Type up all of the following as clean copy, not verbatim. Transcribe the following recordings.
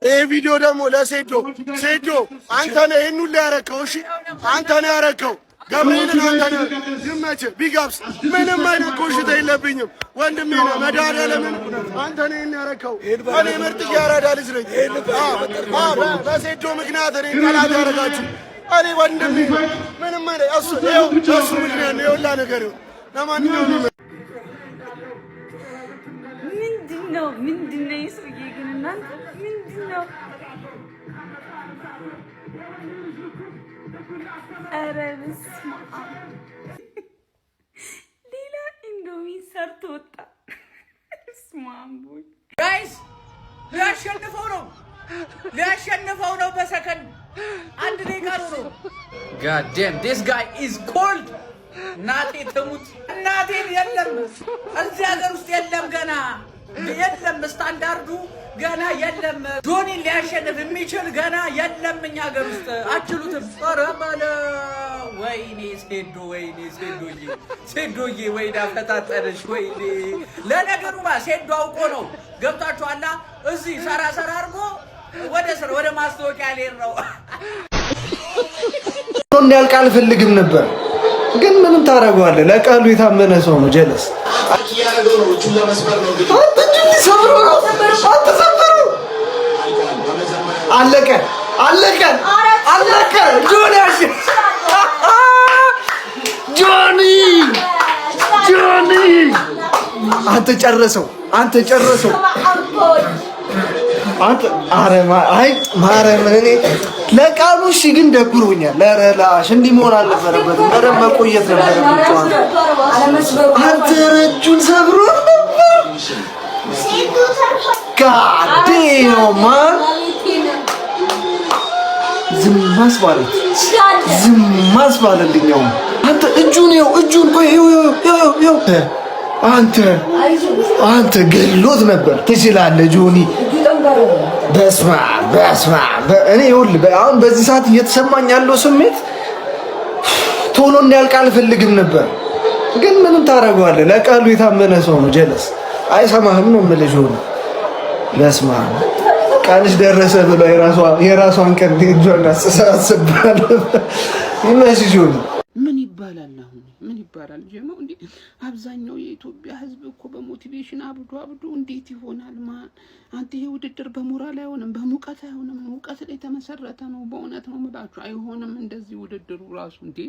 ይሄ ቪዲዮ ደግሞ ለሴዶ ሴዶ አንተ ነህ ይሄን ሁሉ ያረከው። እሺ አንተ ነህ ያረከው። ገብርኤልን አንተ ነህ። ይመችህ። ቢጋብስ ምንም አይነት ኮሽታ የለብኝም ወንድሜ ነህ። መድኃኒዓለምን አንተ ነህ ይሄን ያረከው። እኔ ምርጥ ያራዳ ልጅ ነኝ። በሴዶ ምክንያት እኔ ጠላት ያረጋችሁ እኔ ወንድሜ ምንም አይነት እሱ ምክንያት ነው የሁላ ነገር ነው። ለማንኛውም ምንድን ነው የሰውዬ ግን እናንተ ምንድን ነው? ኧረ በስመ አብ ሌላ ኢንዶሚ ሰርቶ ወጣ። በስመ አብ ጋይስ ሊያሸንፈው ነው በሰከንድ አንድ ደቂቃ ነው። God damn this guy is cold እናቴ ተሙት እናቴን የለም እዚህ ሀገር ውስጥ የለም ገና የለም ስታንዳርዱ ገና የለም ጆኒ ሊያሸንፍ የሚችል ገና የለም እኛ ሀገር ውስጥ አችሉትም ኧረ በለ ወይኔ ሴዶዬ ወይኔ አፈጣጠረሽ ወይኔ ለነገሩማ ሴዶ አውቆ ነው ገብታችኋላ እዚህ ሰራ አድርጎ ወደ ማስታወቂያ ሊሄድ ነው እንዲያልቅ አልፈልግም ነበር ግን ምንም ታረጋዋለህ ለቃሉ የታመነ ሰው ነው ጀለስ ያረጋው ነው እጁን ለመስበር ነው እንግዲህ አለቀ ጆኒ አንተ ጨረሰው ማረም እኔ ለቃሉ እሺ ግን ደብሮኛል ለራሽ እንዲህ መሆን አልነበረበትም በደንብ መቆየት ነበረበት አንተ ረጁን ሰብሮ ጋዴማ ዝም ማስባለልኛው አንተ እጁን ቆይ አንተ ገሎት ነበር ትችላለህ ጆኒ በስማ እኔ ይኸውልህ አሁን በዚህ ሰዓት እየተሰማኝ ያለው ስሜት ቶሎ እንዲያልቅ አልፈልግም ነበር ግን ምንም ታረጋዋለህ ለቃሉ የታመነ ሰው ነው ጀለስ አይሰማህም ነው የምልህ ጆኒ በስማ ቀንሽ ደረሰ ብሎ የራሷን ቀን እጇን አስተሳሰባለ ይመስል ጆኒ ምን ይባላል ጀማው እንዴ አብዛኛው የኢትዮጵያ ህዝብ እኮ በሞቲቬሽን አብዶ እንዴት ይሆናል ማን አንተ ይሄ ውድድር በሞራል አይሆንም በሙቀት አይሆንም ሙቀት ላይ ተመሰረተ ነው በእውነት ነው የምላችሁ አይሆንም እንደዚህ ውድድሩ ራሱ እንዴ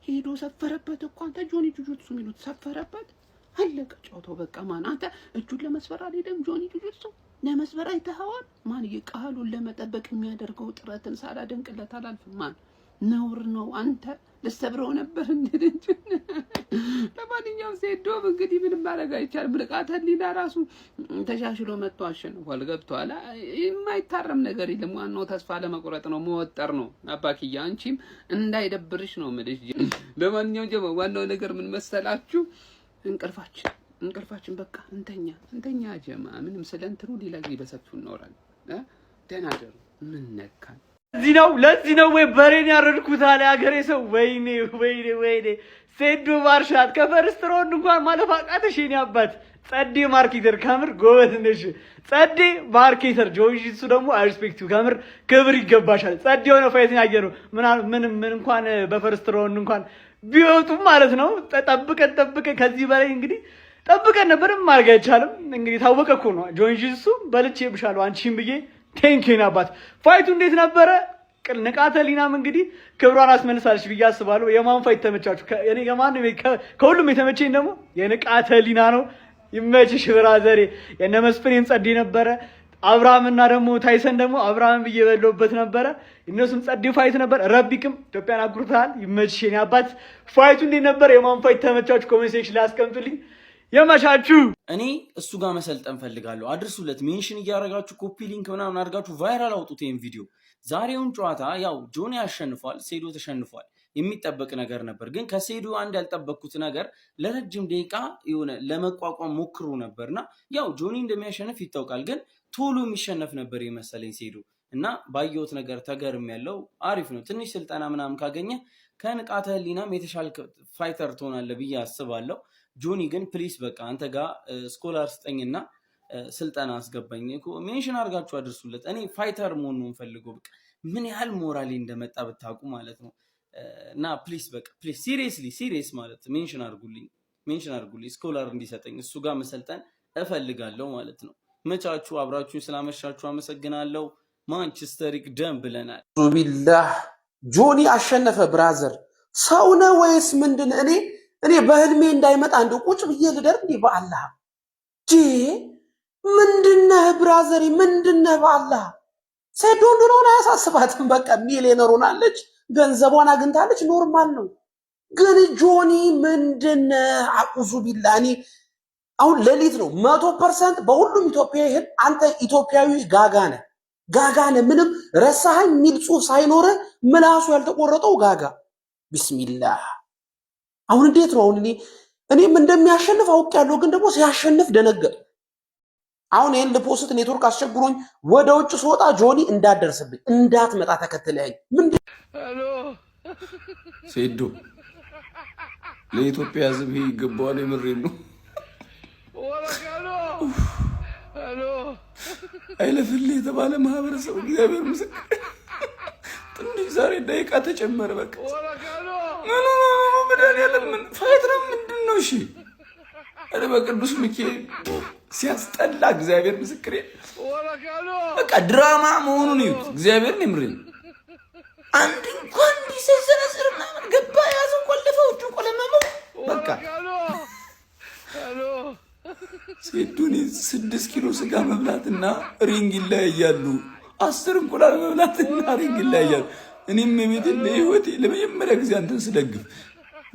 ሄዶ ሰፈረበት እኮ አንተ ጆኒ ጁጁትሱ ሚሉት ሰፈረበት አለቀ ጫውተው በቃ ማን አንተ እጁን ለመስፈር አልሄደም ጆኒ ጁጁትሱ ለመስፈር አይተኸዋል ማን የቃሉን ለመጠበቅ የሚያደርገው ጥረትን ሳላደንቅለት አላልፍም ማን ነውር ነው አንተ ለሰብረው ነበር እንዴ ለማንኛውም ሴዶም እንግዲህ ምንም ማድረግ አይቻልም ብልቃተሊና ራሱ ተሻሽሎ መጥቶ አሸንፏል ገብቷል የማይታረም ነገር የለም ዋናው ተስፋ ለመቁረጥ ነው መወጠር ነው አባኪያ አንቺም እንዳይደብርሽ ነው ማለት ለማንኛውም ጀማ ዋናው ነገር ምን መሰላችሁ እንቅልፋችን በቃ እንተኛ ጀማ ምንም ስለንትሩ ሌላ ጊዜ በሰፊው እናወራለን ደህና ደሩ ምን ነካን ለዚህ ነው ወይ በሬን ያረድኩት አለ ያገሬ ሰው ወይኔ ሴዶ ማርሻት ከፈርስት ሮund እንኳን ማለፍ አቃተሽ የኔ አባት ጸዴ ማርኬተር ከምር ጎበዝ ነሽ ጸዴ ማርኬተር ጆይሱ ደግሞ አይ ሪስፔክት ዩ ከምር ክብር ይገባሻል ጸዴ የሆነ ፋይትን ያየሩ ምን እንኳን በፈርስት ሮund እንኳን ቢወጡ ማለት ነው ጠብቀን ከዚህ በላይ እንግዲህ ጠብቀን ነበርም ማርጋ አይቻልም እንግዲህ ታወቀ እኮ ነው ጆይሱ በልቼ ብሻለሁ አንቺም ብዬ ቴንኪው ናባት ፋይቱ እንዴት ነበረ ንቃተሊናም እንግዲህ ክብሯን አስመልሳለች ብዬ አስባለሁ የማን ፋይት ተመቻችሁ እኔ ከሁሉም የተመቸኝ ደግሞ የንቃተሊና ነው ይመችሽ ብራዘሬ የነ መስፍኔን ጸዴ ነበረ አብርሃምና ደግሞ ታይሰን ደግሞ አብርሃም ብዬ በለውበት ነበረ እነሱም ጸዴ ፋይት ነበር ረቢክም ኢትዮጵያን አጉርታል ይመችሽ የኔ አባት ፋይቱ እንዴት ነበር የማን ፋይት ተመቻችሁ ኮሜንት ሴክሽን ላይ አስቀምጡልኝ የማሻችሁ እኔ እሱ ጋር መሰልጠን ፈልጋለሁ አድርሱለት ሜንሽን እያረጋችሁ ኮፒ ሊንክ ምናምን አድርጋችሁ ቫይራል አውጡት ይሄን ቪዲዮ ዛሬውን ጨዋታ ያው ጆኒ ያሸንፏል ሴዶ ተሸንፏል የሚጠበቅ ነገር ነበር ግን ከሴዶ አንድ ያልጠበቅኩት ነገር ለረጅም ደቂቃ የሆነ ለመቋቋም ሞክሮ ነበርና ያው ጆኒ እንደሚያሸንፍ ይታወቃል ግን ቶሎ የሚሸነፍ ነበር የመሰለኝ ሴዶ እና ባየሁት ነገር ተገርም ያለው አሪፍ ነው ትንሽ ስልጠና ምናምን ካገኘ ከንቃተ ህሊናም የተሻለ ፋይተር ትሆናለህ ብዬ አስባለሁ ጆኒ ግን ፕሊስ በቃ አንተ ጋር ስኮላር ስጠኝና ስልጠና አስገባኝ እኮ ሜንሽን አድርጋችሁ አድርሱለት። እኔ ፋይተር መሆን ነው የምፈልገው። በቃ ምን ያህል ሞራሌ እንደመጣ ብታውቁ ማለት ነው። እና ፕሊስ በቃ ፕሊስ ሲሪየስ ማለት ሜንሽን አድርጉልኝ ስኮላር እንዲሰጠኝ እሱ ጋር መሰልጠን እፈልጋለሁ ማለት ነው። መቻችሁ አብራችሁ ስላመሻችሁ አመሰግናለሁ። ማንቸስተር ይቅደም ብለናል። ቢላህ ጆኒ አሸነፈ። ብራዘር ሰው ነው ወይስ ምንድን? እኔ በህልሜ እንዳይመጣ እንደው ቁጭ ብዬ ልደር እንዴ? በአላህ ምንድነህ ብራዘር? ምንድነህ? በአላህ ሴዶ እንደሆነ አያሳስባትም። በቃ ሚሊዮነር ሆናለች፣ ገንዘቧን አግኝታለች፣ ኖርማል ነው። ግን ጆኒ ምንድነህ? አቁዙ ቢላ። እኔ አሁን ሌሊት ነው 100% በሁሉም ኢትዮጵያዊ ህል አንተ ኢትዮጵያዊ ጋጋ ነህ። ምንም ረሳኸኝ የሚል ጽሑፍ ሳይኖረ ምላሱ ያልተቆረጠው ጋጋ። ቢስሚላህ። አሁን እንዴት ነው? አሁን እኔም እንደሚያሸንፍ አውቄያለሁ፣ ግን ደግሞ ሲያሸንፍ ደነገጥ። አሁን ይሄን ልፖስት ኔትወርክ አስቸግሮኝ ወደ ውጭ ስወጣ ጆኒ እንዳትደርስብኝ እንዳትመጣ ተከትለኝ። ምንድን ሴዶ ለኢትዮጵያ ህዝብ ይገባዋል። የምሬን ነው። አይለፍልህ የተባለ ማህበረሰብ እግዚአብሔር ምስክር ትንሽ ዛሬ ደቂቃ ተጨመረ። በቃ ምን ፋይት ነው ምንድን ነው? እሺ እኔ በቅዱስ ሚካኤል ሲያስጠላ እግዚአብሔር ምስክሬ። በቃ ድራማ መሆኑን ይዩት። እግዚአብሔር ነው ምሪን አንድ እንኳን ዲሰሰነስር ምናምን ገባ ያዘው ቆለፈው እጁ ቆለመመው። በቃ ሴቱን 6 ኪሎ ስጋ መብላትና ሪንግ ይለያያሉ። 10 እንቁላል መብላትና ሪንግ ይለያያሉ። እኔም ቤት ለህይወቴ ለመጀመሪያ ጊዜ አንተን ስደግፍ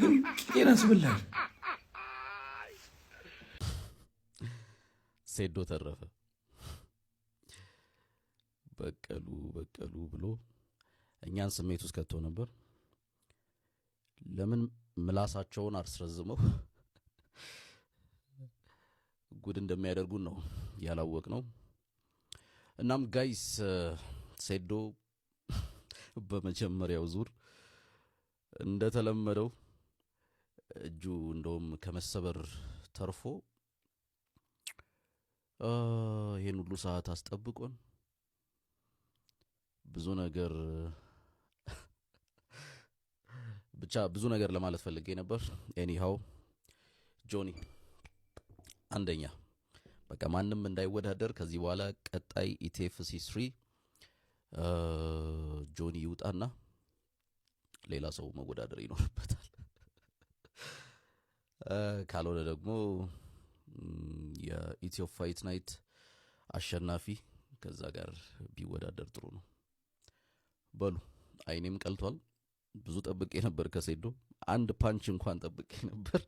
ግን ቂጤና ስብላል። ሴዶ ተረፈ በቀሉ ብሎ እኛን ስሜት ውስጥ ከቶ ነበር። ለምን ምላሳቸውን አስረዝመው ጉድ እንደሚያደርጉን ነው ያላወቅ ነው። እናም ጋይስ ሴዶ በመጀመሪያው ዙር እንደተለመደው እጁ እንደውም ከመሰበር ተርፎ ይሄን ሁሉ ሰዓት አስጠብቆን ብዙ ነገር ለማለት ፈልጌ ነበር። ኤኒሃው ጆኒ አንደኛ በቃ ማንም እንዳይወዳደር ከዚህ በኋላ ቀጣይ ኢቲኤፍሲ 3 ጆኒ ይውጣና ሌላ ሰው መወዳደር ይኖርበታል። ካልሆነ ደግሞ የኢትዮ ፋይት ናይት አሸናፊ ከዛ ጋር ቢወዳደር ጥሩ ነው። በሉ አይኔም ቀልቷል። ብዙ ጠብቄ ነበር ከሴዶ አንድ ፓንች እንኳን ጠብቄ ነበር።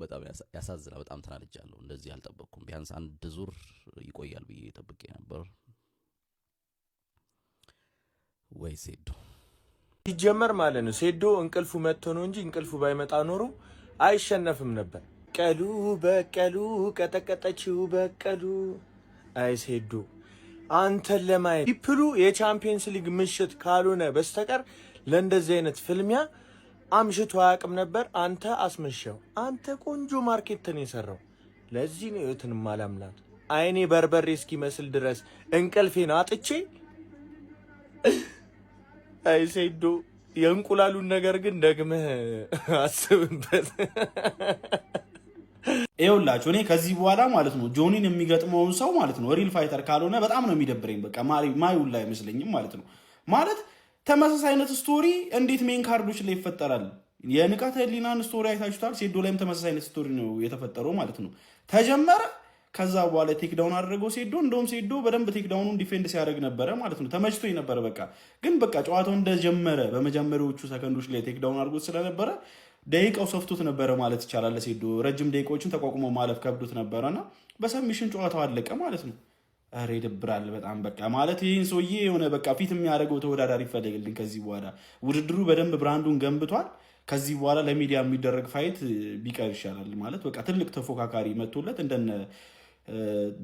በጣም ያሳዝና። በጣም ተናድጃለሁ። እንደዚህ አልጠበቅኩም። ቢያንስ አንድ ዙር ይቆያል ብዬ ጠብቄ ነበር። ወይ ሴዶ ሲጀመር ማለት ነው። ሴዶ እንቅልፉ መጥቶ ነው እንጂ እንቅልፉ ባይመጣ ኖሮ አይሸነፍም ነበር። በቀሉ ቀጠቀጠችው በቀሉ። አይ ሴዶ አንተን ለማየት ፒፕሉ የቻምፒየንስ ሊግ ምሽት ካልሆነ በስተቀር ለእንደዚህ አይነት ፍልሚያ አምሽቶ አያውቅም ነበር። አንተ አስመሻው። አንተ ቆንጆ ማርኬትን የሰራው ለዚህ ነው። የትን ማላምናት አይኔ በርበሬ እስኪመስል ድረስ እንቅልፌን አጥቼ። አይ ሴዶ የእንቁላሉን ነገር ግን ደግመህ አስብበት። ይኸውላችሁ እኔ ከዚህ በኋላ ማለት ነው ጆኒን የሚገጥመውን ሰው ማለት ነው ሪል ፋይተር ካልሆነ በጣም ነው የሚደብረኝ። በቃ ማይውላ አይመስለኝም ማለት ነው። ማለት ተመሳሳይ አይነት ስቶሪ እንዴት ሜን ካርዶች ላይ ይፈጠራል? የንቃተ ህሊናን ስቶሪ አይታችሁታል። ሴዶ ላይም ተመሳሳይ አይነት ስቶሪ ነው የተፈጠረው ማለት ነው። ተጀመረ፣ ከዛ በኋላ ቴክዳውን አደረገው ሴዶ። እንደውም ሴዶ በደንብ ቴክዳውኑን ዲፌንድ ሲያደርግ ነበረ ማለት ነው። ተመችቶኝ ነበረ። በቃ ግን በቃ ጨዋታው እንደጀመረ በመጀመሪያዎቹ ሰከንዶች ላይ ቴክዳውን አድርጎት ስለነበረ ደቂቃው ሰፍቶት ነበረ ማለት ይቻላል። ሴዶ ረጅም ደቂቃዎችን ተቋቁሞ ማለፍ ከብዶት ነበረና በሰሚሽን ጨዋታው አለቀ ማለት ነው። አሬ ይደብራል በጣም በቃ ማለት ይህን ሰውዬ የሆነ በቃ ፊት የሚያደርገው ተወዳዳሪ ይፈልግልን። ከዚህ በኋላ ውድድሩ በደንብ ብራንዱን ገንብቷል። ከዚህ በኋላ ለሚዲያ የሚደረግ ፋይት ቢቀር ይሻላል ማለት በቃ ትልቅ ተፎካካሪ መጥቶለት እንደነ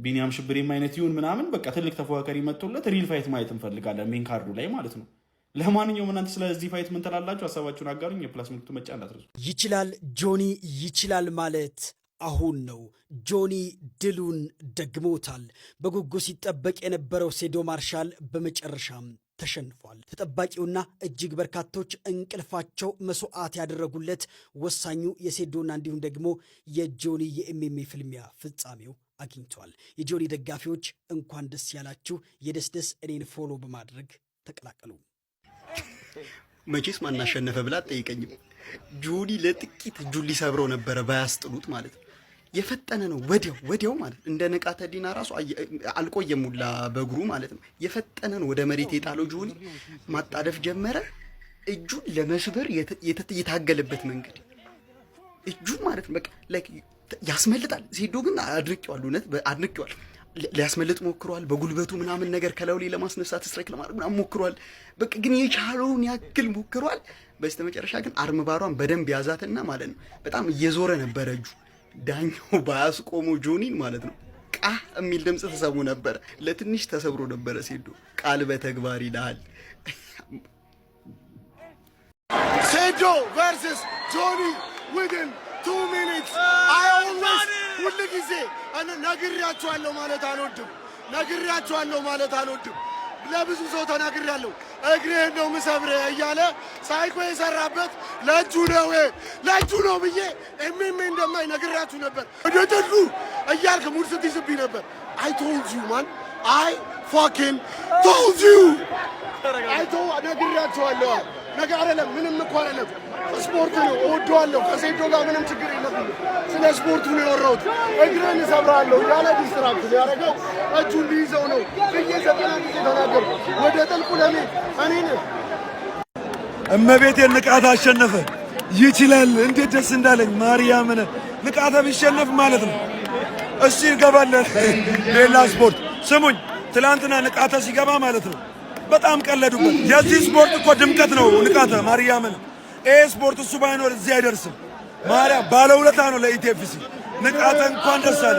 ቢኒያም ሽብሬም አይነት ይሁን ምናምን በቃ ትልቅ ተፎካካሪ መጥቶለት ሪል ፋይት ማየት እንፈልጋለን ሜን ካርዱ ላይ ማለት ነው። ለማንኛውም እናንተ ስለዚህ ፋይት ምን ትላላችሁ? ሀሳባችሁን አጋሩኝ። የፕላስ ምልክቱ መጫን እንዳትረሱ። ይችላል ጆኒ ይችላል ማለት አሁን ነው ጆኒ ድሉን ደግሞታል። በጉጉት ሲጠበቅ የነበረው ሴዶ ማርሻል በመጨረሻም ተሸንፏል። ተጠባቂውና እጅግ በርካቶች እንቅልፋቸው መስዋዕት ያደረጉለት ወሳኙ የሴዶና እንዲሁም ደግሞ የጆኒ የኤምኤምኤ ፍልሚያ ፍጻሜው አግኝቷል። የጆኒ ደጋፊዎች እንኳን ደስ ያላችሁ። የደስደስ እኔን ፎሎ በማድረግ ተቀላቀሉ። መቼስ ማን አሸነፈ ብላ አትጠይቀኝም። ጆኒ ለጥቂት እጁን ሊሰብረው ነበረ ባያስጥሉት ማለት ነው። የፈጠነ ነው ወዲያው ማለት እንደ ንቃተ ዲና ራሱ አልቆየም ሁላ በእግሩ ማለት ነው። የፈጠነ ነው ወደ መሬት የጣለው ጆኒ ማጣደፍ ጀመረ። እጁን ለመስበር የታገለበት መንገድ እጁን ማለት በቃ ላይክ ያስመልጣል። ሴዶ ግን አድንቄዋለሁ፣ እውነት አድንቄዋለሁ። ሊያስመልጥ ሞክሯል። በጉልበቱ ምናምን ነገር ከላዩ ላይ ለማስነሳት ስትራይክ ለማድረግ ምናምን ሞክሯል። በቃ ግን የቻለውን ያክል ሞክሯል። በስተመጨረሻ ግን አርምባሯን በደንብ ያዛትና ማለት ነው በጣም እየዞረ ነበረ እጁ። ዳኛው ባያስቆሙ ጆኒን ማለት ነው ቃ የሚል ድምፅ ተሰሙ ነበረ። ለትንሽ ተሰብሮ ነበረ ሴዶ። ቃል በተግባር ይላል። ሴዶ versus ጆኒ within 2 minutes. I always ሁሉ ጊዜ ነግሬያቸዋለሁ ማለት አልወድም። ለብዙ ሰው ተናግሬያለሁ። እግሬን ነው ምሰብርህ እያለ ሳይኮ የሰራበት ለእጁ ነው ብዬ ኤምኤምኤ እንደማይ ነግሬያችሁ ነበር። ወደ ጥሉ እያልክ ሙድ ስትይዝብኝ ነበር። I told you man, I fucking told you. ነግሬያቸዋለሁ። ነገር አይደለም፣ ምንም እኮ አይደለም። ስፖርት ነው፣ እወደዋለሁ። ከሴዶ ጋር ምንም ችግር የለብኝም። ስለ ስፖርቱ ነው ያወራሁት። እግሬን እሰብራለሁ ያለ ዲስትራክት ያደረገው እጁ እንዲይዘው ነው ብዬ 90 ጊዜ ተናገርኩ። ወደ ጥልቁ ለምን እኔን እመቤቴን ንቃት አሸነፈ። ይችላል። እንዴት ደስ እንዳለኝ ማርያምን። ንቃተ ቢሸነፍ ማለት ነው እሺ እንገባለን ሌላ ስፖርት። ስሙኝ፣ ትላንትና ንቃተ ሲገባ ማለት ነው በጣም ቀለዱበት። የዚህ ስፖርት እኮ ድምቀት ነው ንቃተ ማርያምን። ይሄ ስፖርት እሱ ባይኖር እዚህ አይደርስም። ማርያም ባለውለታ ነው ለኢቲኤፍሲ። ንቃተ እንኳን ደስ አለ።